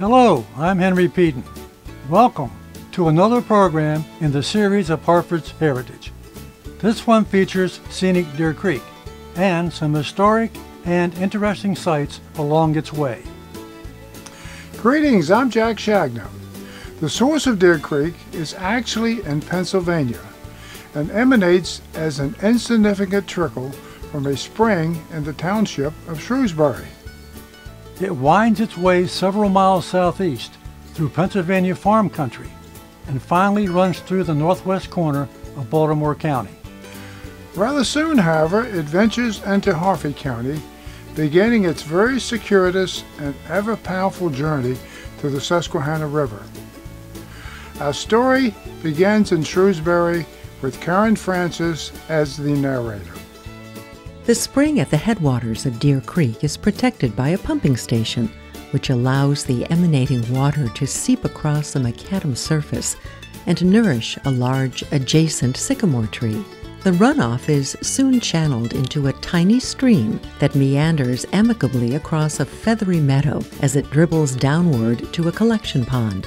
Hello, I'm Henry Peden. Welcome to another program in the series of Harford's Heritage. This one features scenic Deer Creek and some historic and interesting sites along its way. Greetings, I'm Jack Shagno. The source of Deer Creek is actually in Pennsylvania and emanates as an insignificant trickle from a spring in the township of Shrewsbury. It winds its way several miles southeast through Pennsylvania farm country and finally runs through the northwest corner of Baltimore County. Rather soon, however, it ventures into Harford County, beginning its very circuitous and ever-powerful journey to the Susquehanna River. Our story begins in Shrewsbury with Karen Francis as the narrator. The spring at the headwaters of Deer Creek is protected by a pumping station, which allows the emanating water to seep across the macadam surface and to nourish a large adjacent sycamore tree. The runoff is soon channeled into a tiny stream that meanders amicably across a feathery meadow as it dribbles downward to a collection pond.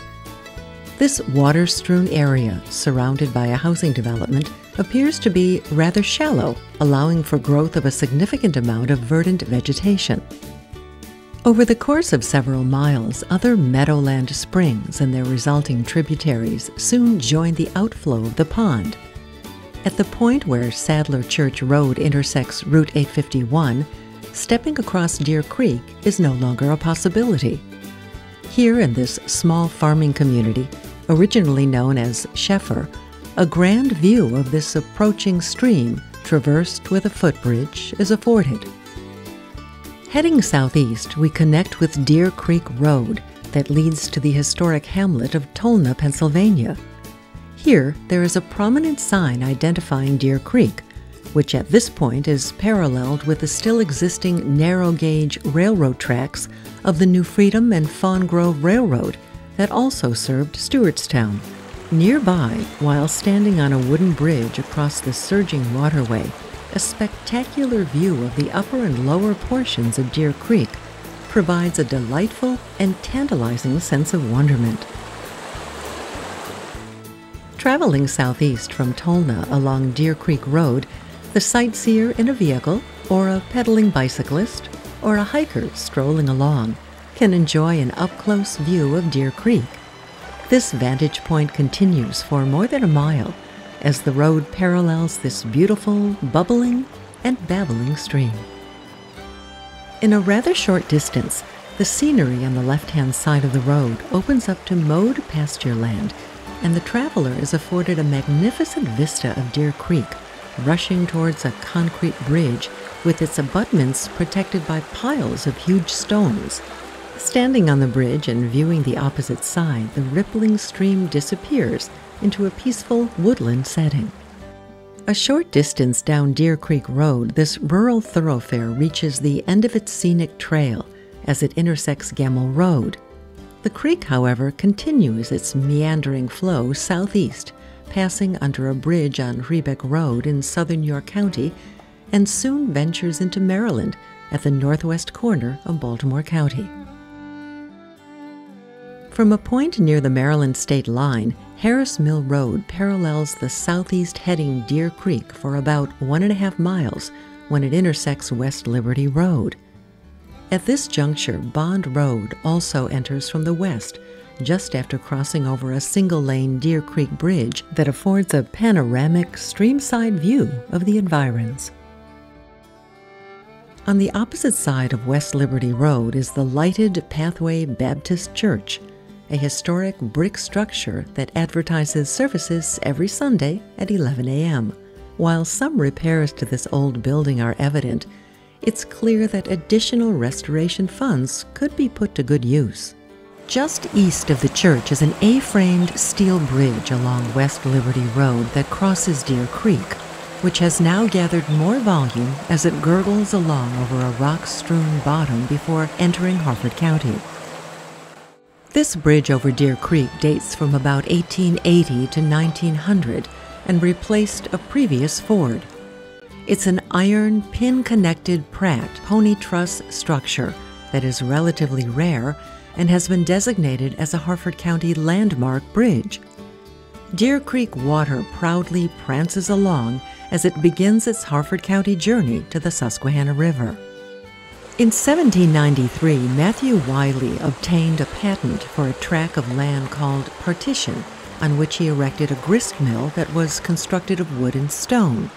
This water-strewn area, surrounded by a housing development, appears to be rather shallow, allowing for growth of a significant amount of verdant vegetation. Over the course of several miles, other meadowland springs and their resulting tributaries soon join the outflow of the pond. At the point where Sadler Church Road intersects Route 851, stepping across Deer Creek is no longer a possibility. Here in this small farming community, originally known as Sheffer, a grand view of this approaching stream, traversed with a footbridge, is afforded. Heading southeast, we connect with Deer Creek Road that leads to the historic hamlet of Tolna, Pennsylvania. Here, there is a prominent sign identifying Deer Creek, which at this point is paralleled with the still existing narrow-gauge railroad tracks of the New Freedom and Fawn Grove Railroad that also served Stewartstown. Nearby, while standing on a wooden bridge across the surging waterway, a spectacular view of the upper and lower portions of Deer Creek provides a delightful and tantalizing sense of wonderment. Traveling southeast from Tolna along Deer Creek Road, the sightseer in a vehicle, or a pedaling bicyclist, or a hiker strolling along can enjoy an up-close view of Deer Creek. This vantage point continues for more than a mile as the road parallels this beautiful, bubbling, and babbling stream. In a rather short distance, the scenery on the left-hand side of the road opens up to mowed pasture land, and the traveler is afforded a magnificent vista of Deer Creek, rushing towards a concrete bridge with its abutments protected by piles of huge stones. Standing on the bridge and viewing the opposite side, the rippling stream disappears into a peaceful woodland setting. A short distance down Deer Creek Road, this rural thoroughfare reaches the end of its scenic trail as it intersects Gamble Road. The creek, however, continues its meandering flow southeast, passing under a bridge on Hrebeck Road in southern York County, and soon ventures into Maryland at the northwest corner of Baltimore County. From a point near the Maryland state line, Harris Mill Road parallels the southeast-heading Deer Creek for about 1.5 miles when it intersects West Liberty Road. At this juncture, Bond Road also enters from the west, just after crossing over a single-lane Deer Creek Bridge that affords a panoramic streamside view of the environs. On the opposite side of West Liberty Road is the lighted Pathway Baptist Church, a historic brick structure that advertises services every Sunday at 11 a.m. While some repairs to this old building are evident, it's clear that additional restoration funds could be put to good use. Just east of the church is an A-framed steel bridge along West Liberty Road that crosses Deer Creek, which has now gathered more volume as it gurgles along over a rock-strewn bottom before entering Harford County. This bridge over Deer Creek dates from about 1880 to 1900 and replaced a previous ford. It's an iron, pin-connected Pratt pony truss structure that is relatively rare and has been designated as a Harford County landmark bridge. Deer Creek water proudly prances along as it begins its Harford County journey to the Susquehanna River. In 1793, Matthew Wiley obtained a patent for a tract of land called Partition, on which he erected a grist mill that was constructed of wood and stone.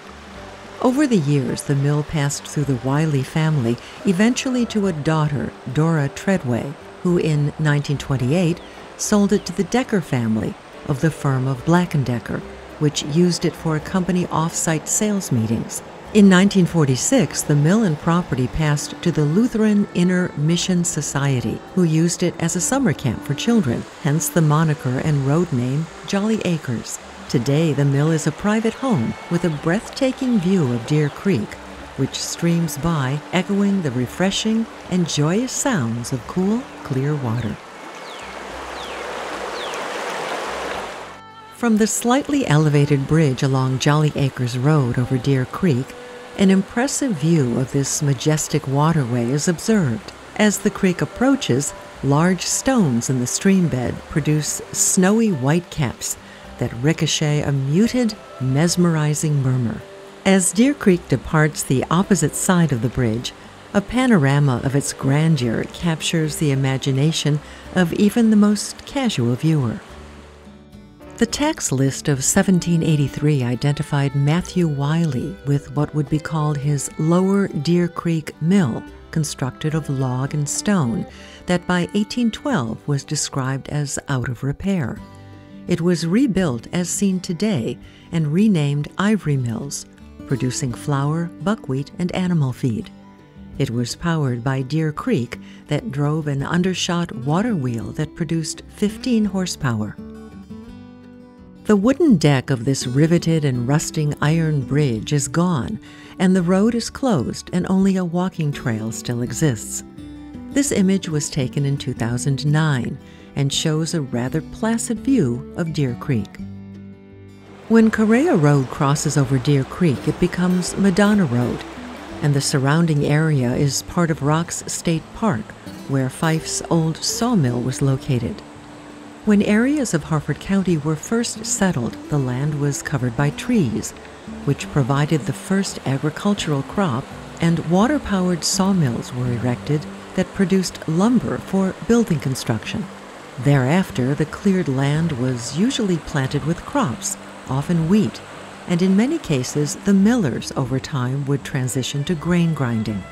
Over the years, the mill passed through the Wiley family, eventually to a daughter, Dora Treadway, who in 1928 sold it to the Decker family of the firm of Black & Decker, which used it for company off-site sales meetings. In 1946, the mill and property passed to the Lutheran Inner Mission Society, who used it as a summer camp for children, hence the moniker and road name Jolly Acres. Today, the mill is a private home with a breathtaking view of Deer Creek, which streams by, echoing the refreshing and joyous sounds of cool, clear water. From the slightly elevated bridge along Jolly Acres Road over Deer Creek, an impressive view of this majestic waterway is observed. As the creek approaches, large stones in the stream bed produce snowy white caps that ricochet a muted, mesmerizing murmur. As Deer Creek departs the opposite side of the bridge, a panorama of its grandeur captures the imagination of even the most casual viewer. The tax list of 1783 identified Matthew Wiley with what would be called his Lower Deer Creek Mill, constructed of log and stone, that by 1812 was described as out of repair. It was rebuilt as seen today and renamed Ivory Mills, producing flour, buckwheat, and animal feed. It was powered by Deer Creek that drove an undershot water wheel that produced 15 horsepower. The wooden deck of this riveted and rusting iron bridge is gone, and the road is closed and only a walking trail still exists. This image was taken in 2009 and shows a rather placid view of Deer Creek. When Correa Road crosses over Deer Creek, it becomes Madonna Road, and the surrounding area is part of Rocks State Park, where Fife's old sawmill was located. When areas of Harford County were first settled, the land was covered by trees, which provided the first agricultural crop, and water-powered sawmills were erected that produced lumber for building construction. Thereafter, the cleared land was usually planted with crops, often wheat, and in many cases, the millers over time would transition to grain grinding.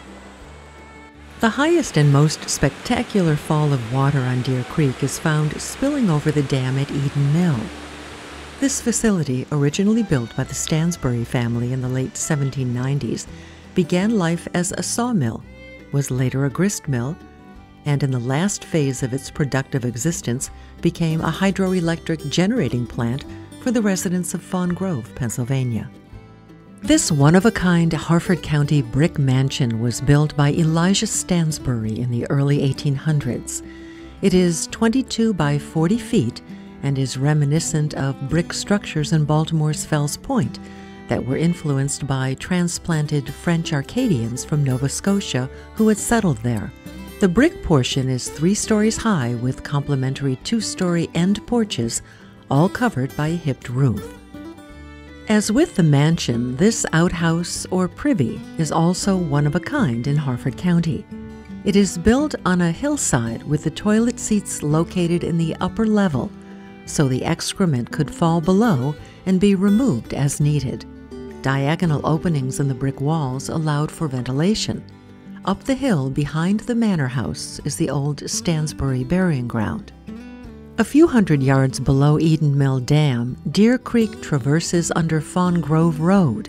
The highest and most spectacular fall of water on Deer Creek is found spilling over the dam at Eden Mill. This facility, originally built by the Stansbury family in the late 1790s, began life as a sawmill, was later a grist mill, and in the last phase of its productive existence became a hydroelectric generating plant for the residents of Fawn Grove, Pennsylvania. This one-of-a-kind Harford County brick mansion was built by Elijah Stansbury in the early 1800s. It is 22 by 40 feet and is reminiscent of brick structures in Baltimore's Fells Point that were influenced by transplanted French Arcadians from Nova Scotia who had settled there. The brick portion is 3 stories high with complementary 2-story end porches, all covered by a hipped roof. As with the mansion, this outhouse or privy is also one of a kind in Harford County. It is built on a hillside with the toilet seats located in the upper level, so the excrement could fall below and be removed as needed. Diagonal openings in the brick walls allowed for ventilation. Up the hill behind the manor house is the old Stansbury burying ground. A few hundred yards below Eden Mill Dam, Deer Creek traverses under Fawn Grove Road.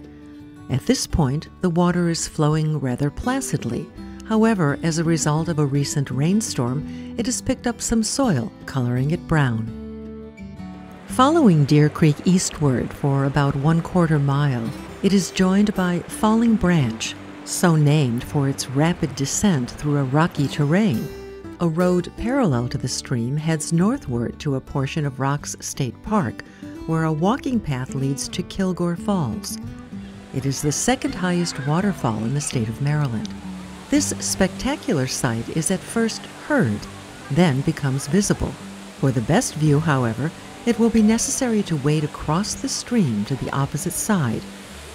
At this point, the water is flowing rather placidly. However, as a result of a recent rainstorm, it has picked up some soil, coloring it brown. Following Deer Creek eastward for about 1/4 mile, it is joined by Falling Branch, so named for its rapid descent through a rocky terrain. A road parallel to the stream heads northward to a portion of Rocks State Park, where a walking path leads to Kilgore Falls. It is the second highest waterfall in the state of Maryland. This spectacular sight is at first heard, then becomes visible. For the best view, however, it will be necessary to wade across the stream to the opposite side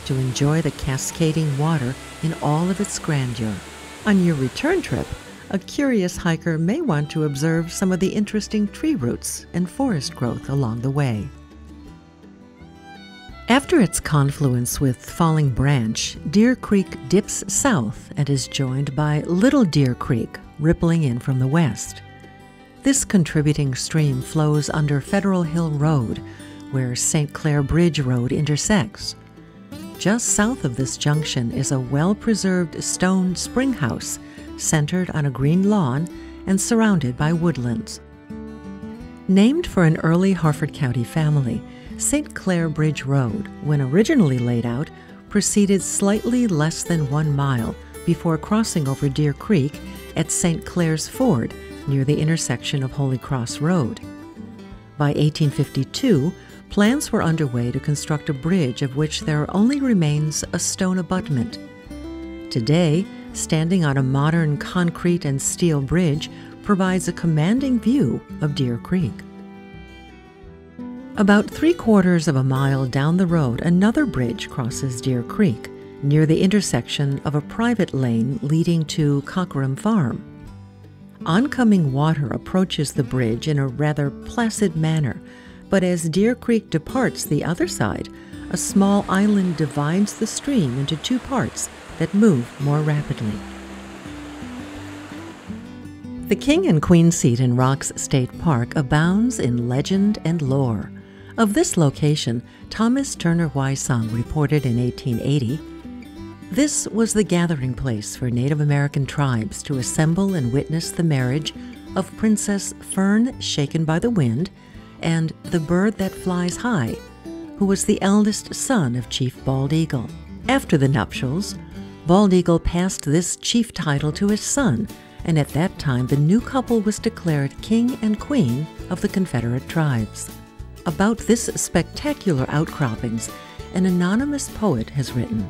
to enjoy the cascading water in all of its grandeur. On your return trip, a curious hiker may want to observe some of the interesting tree roots and forest growth along the way. After its confluence with Falling Branch, Deer Creek dips south and is joined by Little Deer Creek, rippling in from the west. This contributing stream flows under Federal Hill Road, where St. Clair Bridge Road intersects. Just south of this junction is a well-preserved stone spring house centered on a green lawn and surrounded by woodlands. Named for an early Harford County family, St. Clair Bridge Road, when originally laid out, proceeded slightly less than 1 mile before crossing over Deer Creek at St. Clair's Ford near the intersection of Holy Cross Road. By 1852, plans were underway to construct a bridge of which there only remains a stone abutment. Today, standing on a modern concrete and steel bridge provides a commanding view of Deer Creek. About 3/4 of a mile down the road, another bridge crosses Deer Creek, near the intersection of a private lane leading to Cockerham Farm. Oncoming water approaches the bridge in a rather placid manner, but as Deer Creek departs the other side, a small island divides the stream into 2 parts that move more rapidly. The King and Queen seat in Rocks State Park abounds in legend and lore. Of this location, Thomas Turner Wysong reported in 1880, "This was the gathering place for Native American tribes to assemble and witness the marriage of Princess Fern Shaken by the Wind and the Bird That Flies High, who was the eldest son of Chief Bald Eagle. After the nuptials, Bald Eagle passed this chief title to his son, and at that time the new couple was declared King and Queen of the Confederate tribes." About this spectacular outcroppings, an anonymous poet has written,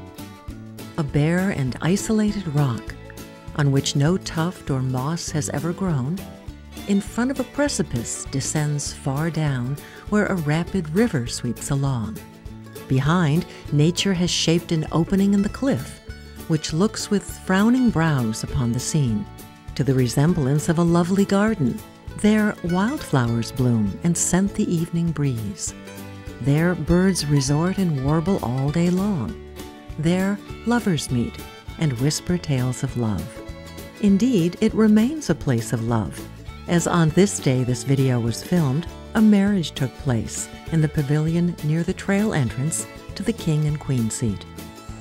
"A bare and isolated rock, on which no tuft or moss has ever grown, in front of a precipice descends far down, where a rapid river sweeps along. Behind, nature has shaped an opening in the cliff, which looks with frowning brows upon the scene, to the resemblance of a lovely garden. There wildflowers bloom and scent the evening breeze. There birds resort and warble all day long. There lovers meet and whisper tales of love. Indeed, it remains a place of love, as on this day this video was filmed, a marriage took place in the pavilion near the trail entrance to the King and Queen seat."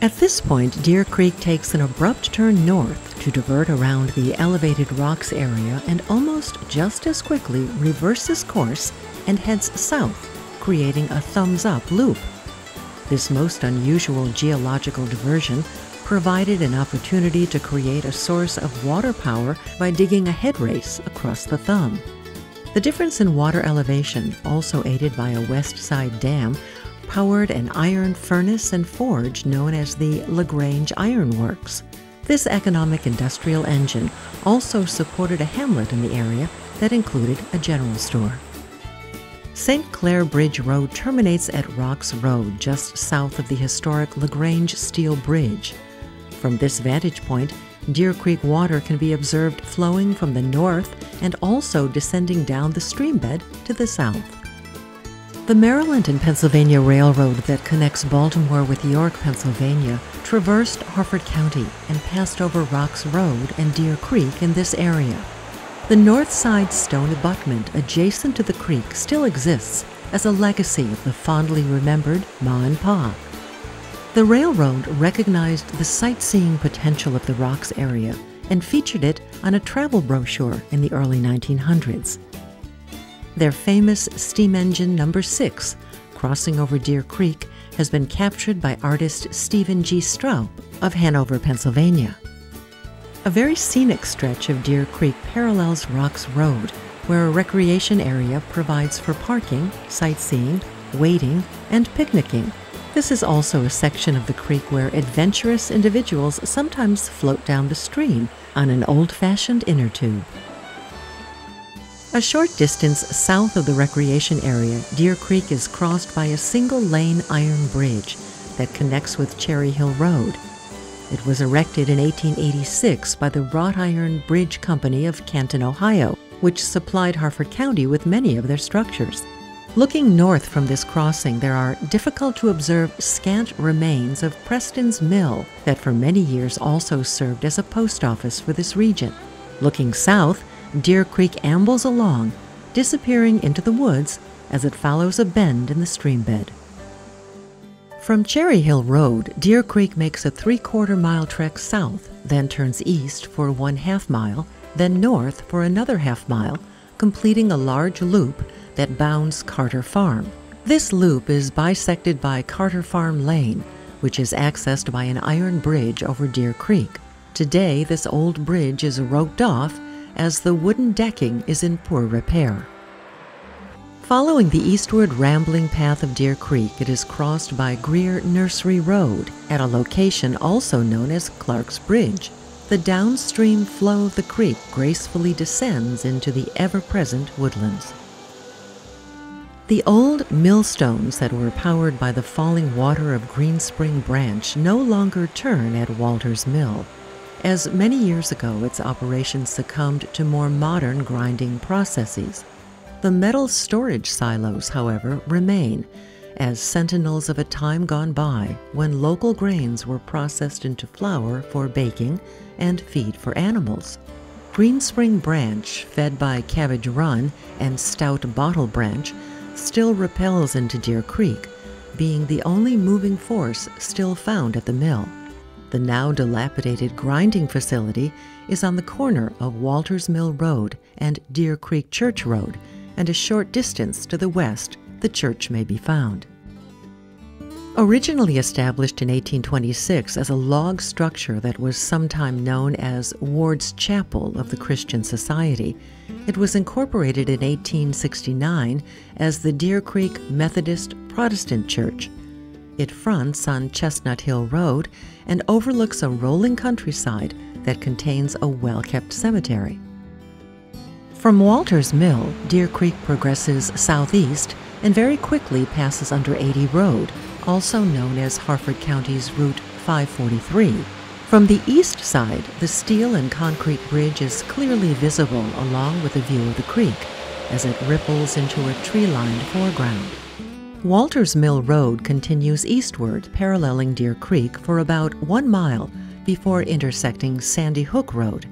At this point, Deer Creek takes an abrupt turn north to divert around the elevated rocks area and almost just as quickly reverses course and heads south, creating a thumbs-up loop. This most unusual geological diversion provided an opportunity to create a source of water power by digging a head race across the thumb. The difference in water elevation, also aided by a west side dam, powered an iron furnace and forge known as the LaGrange Iron Works. This economic industrial engine also supported a hamlet in the area that included a general store. St. Clair Bridge Road terminates at Rocks Road, just south of the historic LaGrange Steel Bridge. From this vantage point, Deer Creek water can be observed flowing from the north and also descending down the streambed to the south. The Maryland and Pennsylvania Railroad that connects Baltimore with York, Pennsylvania, traversed Harford County and passed over Rocks Road and Deer Creek in this area. The north side stone abutment adjacent to the creek still exists as a legacy of the fondly remembered Ma and Pa. The railroad recognized the sightseeing potential of the Rocks area and featured it on a travel brochure in the early 1900s. Their famous steam engine number 6, crossing over Deer Creek, has been captured by artist Stephen G. Straub of Hanover, Pennsylvania. A very scenic stretch of Deer Creek parallels Rocks Road, where a recreation area provides for parking, sightseeing, wading, and picnicking. This is also a section of the creek where adventurous individuals sometimes float down the stream on an old-fashioned inner tube. A short distance south of the recreation area, Deer Creek is crossed by a single-lane iron bridge that connects with Cherry Hill Road. It was erected in 1886 by the Wrought Iron Bridge Company of Canton, Ohio, which supplied Harford County with many of their structures. Looking north from this crossing, there are difficult-to-observe scant remains of Preston's Mill that for many years also served as a post office for this region. Looking south, Deer Creek ambles along, disappearing into the woods as it follows a bend in the stream bed. From Cherry Hill Road, Deer Creek makes a 3/4-mile trek south, then turns east for 1/2 mile, then north for another 1/2 mile, completing a large loop that bounds Carter Farm. This loop is bisected by Carter Farm Lane, which is accessed by an iron bridge over Deer Creek. Today, this old bridge is roped off as the wooden decking is in poor repair. Following the eastward rambling path of Deer Creek, it is crossed by Greer Nursery Road at a location also known as Clark's Bridge. The downstream flow of the creek gracefully descends into the ever-present woodlands. The old millstones that were powered by the falling water of Green Spring Branch no longer turn at Walter's Mill, as many years ago its operation succumbed to more modern grinding processes. The metal storage silos, however, remain as sentinels of a time gone by when local grains were processed into flour for baking and feed for animals. Green Spring Branch, fed by Cabbage Run and Stout Bottle Branch, still repels into Deer Creek, being the only moving force still found at the mill. The now dilapidated grinding facility is on the corner of Walters Mill Road and Deer Creek Church Road, and a short distance to the west the church may be found. Originally established in 1826 as a log structure that was sometime known as Ward's Chapel of the Christian Society, it was incorporated in 1869 as the Deer Creek Methodist Protestant Church. It fronts on Chestnut Hill Road and overlooks a rolling countryside that contains a well-kept cemetery. From Walters Mill, Deer Creek progresses southeast and very quickly passes under 80 Road, also known as Harford County's Route 543. From the east side, the steel and concrete bridge is clearly visible along with a view of the creek as it ripples into a tree-lined foreground. Walters Mill Road continues eastward, paralleling Deer Creek for about 1 mile before intersecting Sandy Hook Road.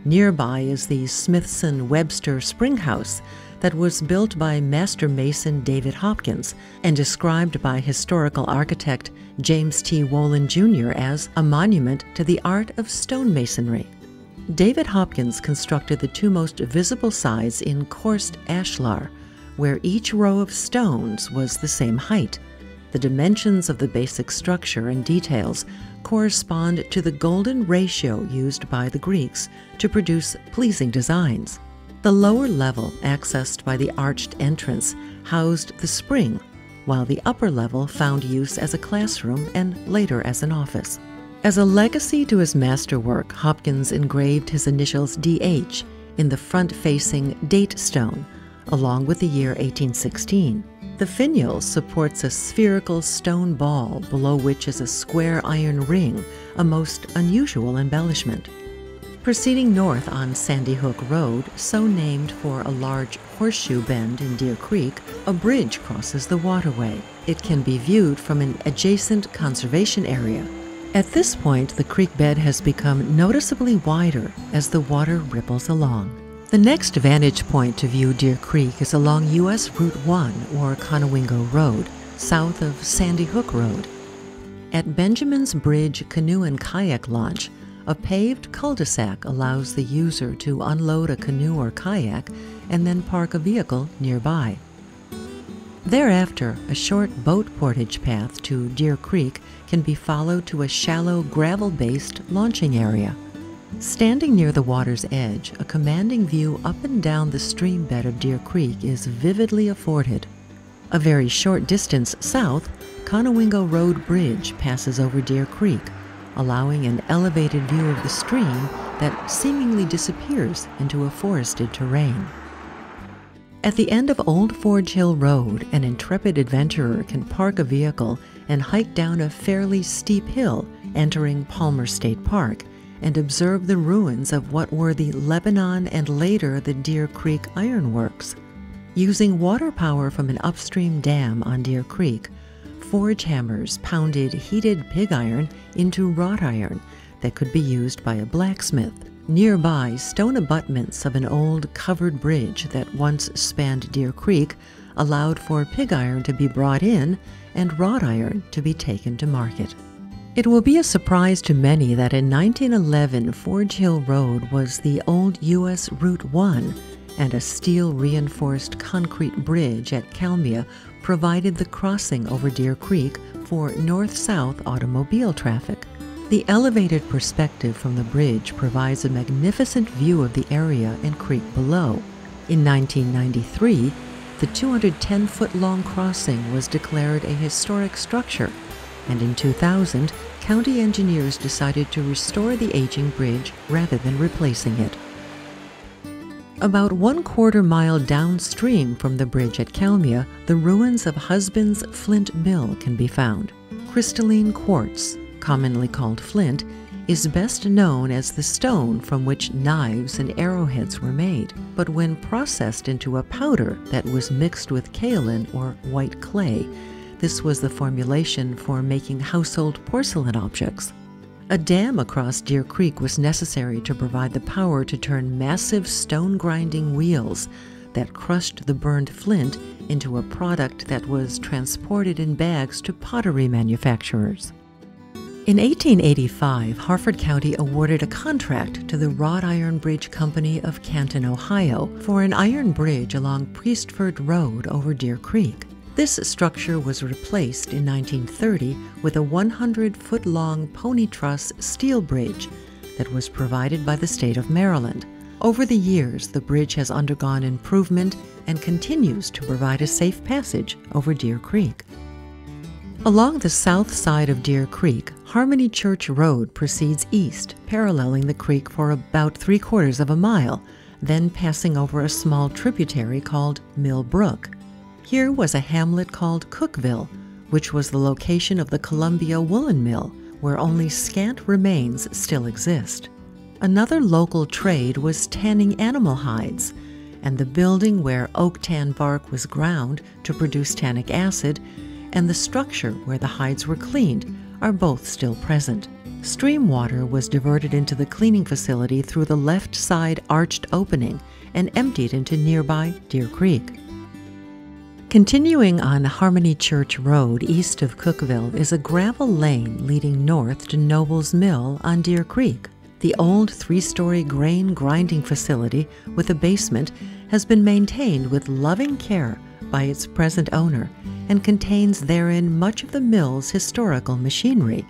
Nearby is the Smithson-Webster Spring House that was built by master mason David Hopkins and described by historical architect James T. Wolin Jr. as a monument to the art of stonemasonry. David Hopkins constructed the two most visible sides in coursed ashlar, where each row of stones was the same height. The dimensions of the basic structure and details correspond to the golden ratio used by the Greeks to produce pleasing designs. The lower level, accessed by the arched entrance, housed the spring, while the upper level found use as a classroom and later as an office. As a legacy to his masterwork, Hopkins engraved his initials D.H. in the front-facing date stone, along with the year 1816. The finial supports a spherical stone ball below which is a square iron ring, a most unusual embellishment. Proceeding north on Sandy Hook Road, so named for a large horseshoe bend in Deer Creek, a bridge crosses the waterway. It can be viewed from an adjacent conservation area. At this point, the creek bed has become noticeably wider as the water ripples along. The next vantage point to view Deer Creek is along U.S. Route 1, or Conowingo Road, south of Sandy Hook Road. At Benjamin's Bridge Canoe and Kayak Launch, a paved cul-de-sac allows the user to unload a canoe or kayak and then park a vehicle nearby. Thereafter, a short boat portage path to Deer Creek can be followed to a shallow gravel-based launching area. Standing near the water's edge, a commanding view up and down the stream bed of Deer Creek is vividly afforded. A very short distance south, Conowingo Road Bridge passes over Deer Creek, allowing an elevated view of the stream that seemingly disappears into a forested terrain. At the end of Old Forge Hill Road, an intrepid adventurer can park a vehicle and hike down a fairly steep hill, entering Palmer State Park, and observe the ruins of what were the Lebanon and later the Deer Creek Ironworks. Using water power from an upstream dam on Deer Creek, forge hammers pounded heated pig iron into wrought iron that could be used by a blacksmith. Nearby, stone abutments of an old covered bridge that once spanned Deer Creek allowed for pig iron to be brought in and wrought iron to be taken to market. It will be a surprise to many that in 1911 Forge Hill Road was the old U.S. Route 1, and a steel-reinforced concrete bridge at Kalmia provided the crossing over Deer Creek for north-south automobile traffic. The elevated perspective from the bridge provides a magnificent view of the area and creek below. In 1993, the 210-foot-long crossing was declared a historic structure, and in 2000, county engineers decided to restore the aging bridge rather than replacing it. About 1/4 mile downstream from the bridge at Kalmia, the ruins of Husband's Flint Mill can be found. Crystalline quartz, commonly called flint, is best known as the stone from which knives and arrowheads were made, but when processed into a powder that was mixed with kaolin or white clay, this was the formulation for making household porcelain objects. A dam across Deer Creek was necessary to provide the power to turn massive stone-grinding wheels that crushed the burned flint into a product that was transported in bags to pottery manufacturers. In 1885, Harford County awarded a contract to the Wrought Iron Bridge Company of Canton, Ohio, for an iron bridge along Priestford Road over Deer Creek. This structure was replaced in 1930 with a 100-foot-long pony truss steel bridge that was provided by the state of Maryland. Over the years, the bridge has undergone improvement and continues to provide a safe passage over Deer Creek. Along the south side of Deer Creek, Harmony Church Road proceeds east, paralleling the creek for about 3/4 of a mile, then passing over a small tributary called Mill Brook. Here was a hamlet called Cookville, which was the location of the Columbia Woolen Mill, where only scant remains still exist. Another local trade was tanning animal hides, and the building where oak tan bark was ground to produce tannic acid and the structure where the hides were cleaned are both still present. Stream water was diverted into the cleaning facility through the left side arched opening and emptied into nearby Deer Creek. Continuing on Harmony Church Road east of Cookville is a gravel lane leading north to Noble's Mill on Deer Creek. The old 3-story grain grinding facility with a basement has been maintained with loving care by its present owner and contains therein much of the mill's historical machinery.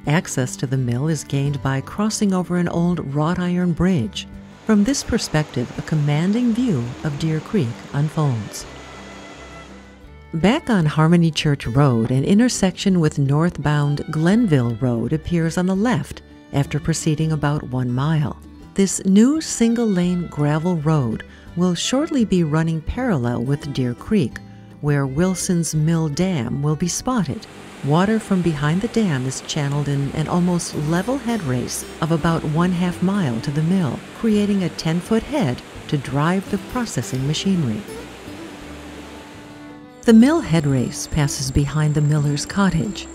Access to the mill is gained by crossing over an old wrought iron bridge. From this perspective, a commanding view of Deer Creek unfolds. Back on Harmony Church Road, an intersection with northbound Glenville Road appears on the left after proceeding about 1 mile. This new single-lane gravel road will shortly be running parallel with Deer Creek, where Wilson's Mill Dam will be spotted. Water from behind the dam is channeled in an almost level head race of about 1/2 mile to the mill, creating a 10-foot head to drive the processing machinery. The mill head race passes behind the miller's cottage.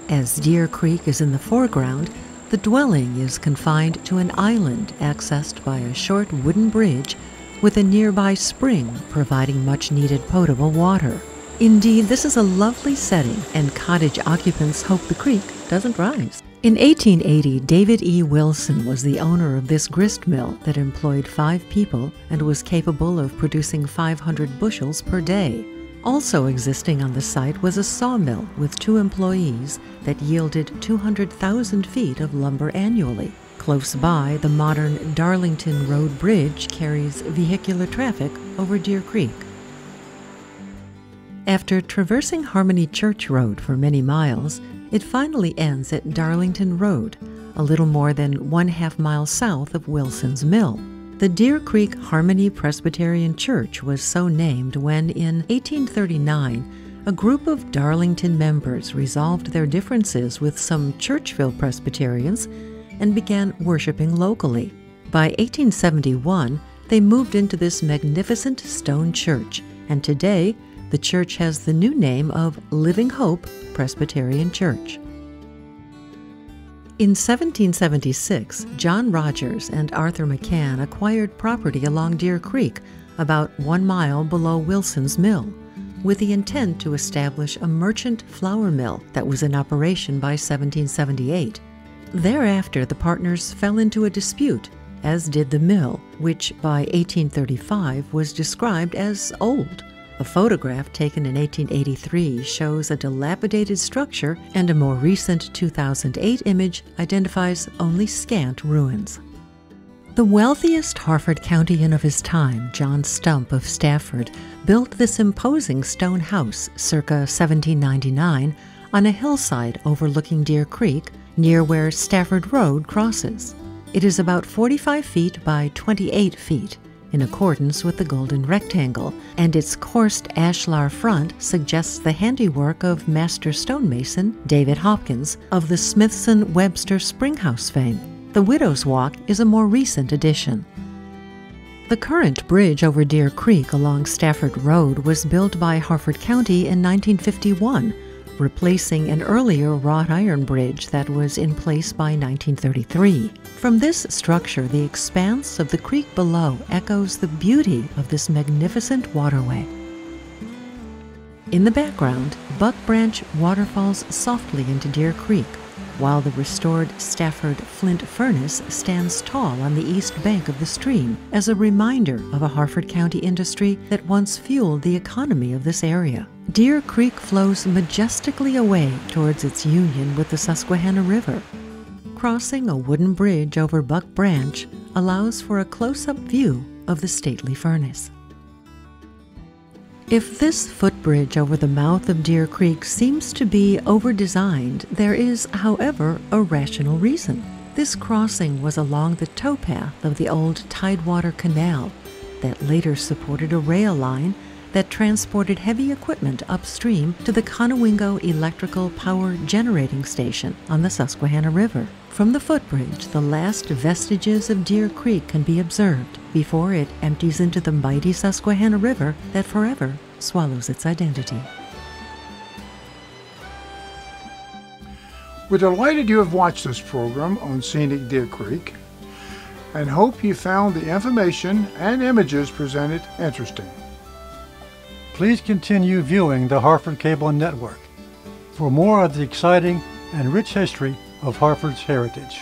As Deer Creek is in the foreground, the dwelling is confined to an island accessed by a short wooden bridge with a nearby spring providing much-needed potable water. Indeed, this is a lovely setting, and cottage occupants hope the creek doesn't rise. In 1880, David E. Wilson was the owner of this grist mill that employed 5 people and was capable of producing 500 bushels per day. Also existing on the site was a sawmill with 2 employees that yielded 200,000 feet of lumber annually. Close by, the modern Darlington Road Bridge carries vehicular traffic over Deer Creek. After traversing Harmony Church Road for many miles, it finally ends at Darlington Road, a little more than 1/2 mile south of Wilson's Mill. The Deer Creek Harmony Presbyterian Church was so named when, in 1839, a group of Darlington members resolved their differences with some Churchville Presbyterians and began worshiping locally. By 1871, they moved into this magnificent stone church, and today the church has the new name of Living Hope Presbyterian Church. In 1776, John Rogers and Arthur McCann acquired property along Deer Creek, about 1 mile below Wilson's Mill, with the intent to establish a merchant flour mill that was in operation by 1778. Thereafter, the partners fell into a dispute, as did the mill, which by 1835 was described as old. A photograph taken in 1883 shows a dilapidated structure, and a more recent 2008 image identifies only scant ruins. The wealthiest Harford Countyan of his time, John Stump of Stafford, built this imposing stone house circa 1799 on a hillside overlooking Deer Creek, near where Stafford Road crosses. It is about 45 feet by 28 feet, in accordance with the golden rectangle, and its coursed ashlar front suggests the handiwork of master stonemason David Hopkins of the Smithson-Webster Springhouse fame. The Widow's Walk is a more recent addition. The current bridge over Deer Creek along Stafford Road was built by Harford County in 1951, replacing an earlier wrought iron bridge that was in place by 1933. From this structure, the expanse of the creek below echoes the beauty of this magnificent waterway. In the background, Buck Branch waterfalls softly into Deer Creek, while the restored Stafford Flint Furnace stands tall on the east bank of the stream as a reminder of a Harford County industry that once fueled the economy of this area. Deer Creek flows majestically away towards its union with the Susquehanna River. Crossing a wooden bridge over Buck Branch allows for a close-up view of the stately furnace. If this footbridge over the mouth of Deer Creek seems to be over-designed, there is, however, a rational reason. This crossing was along the towpath of the old Tidewater Canal that later supported a rail line that transported heavy equipment upstream to the Conowingo Electrical Power Generating Station on the Susquehanna River. From the footbridge, the last vestiges of Deer Creek can be observed before it empties into the mighty Susquehanna River that forever swallows its identity. We're delighted you have watched this program on scenic Deer Creek and hope you found the information and images presented interesting. Please continue viewing the Harford Cable Network for more of the exciting and rich history of Harford's heritage.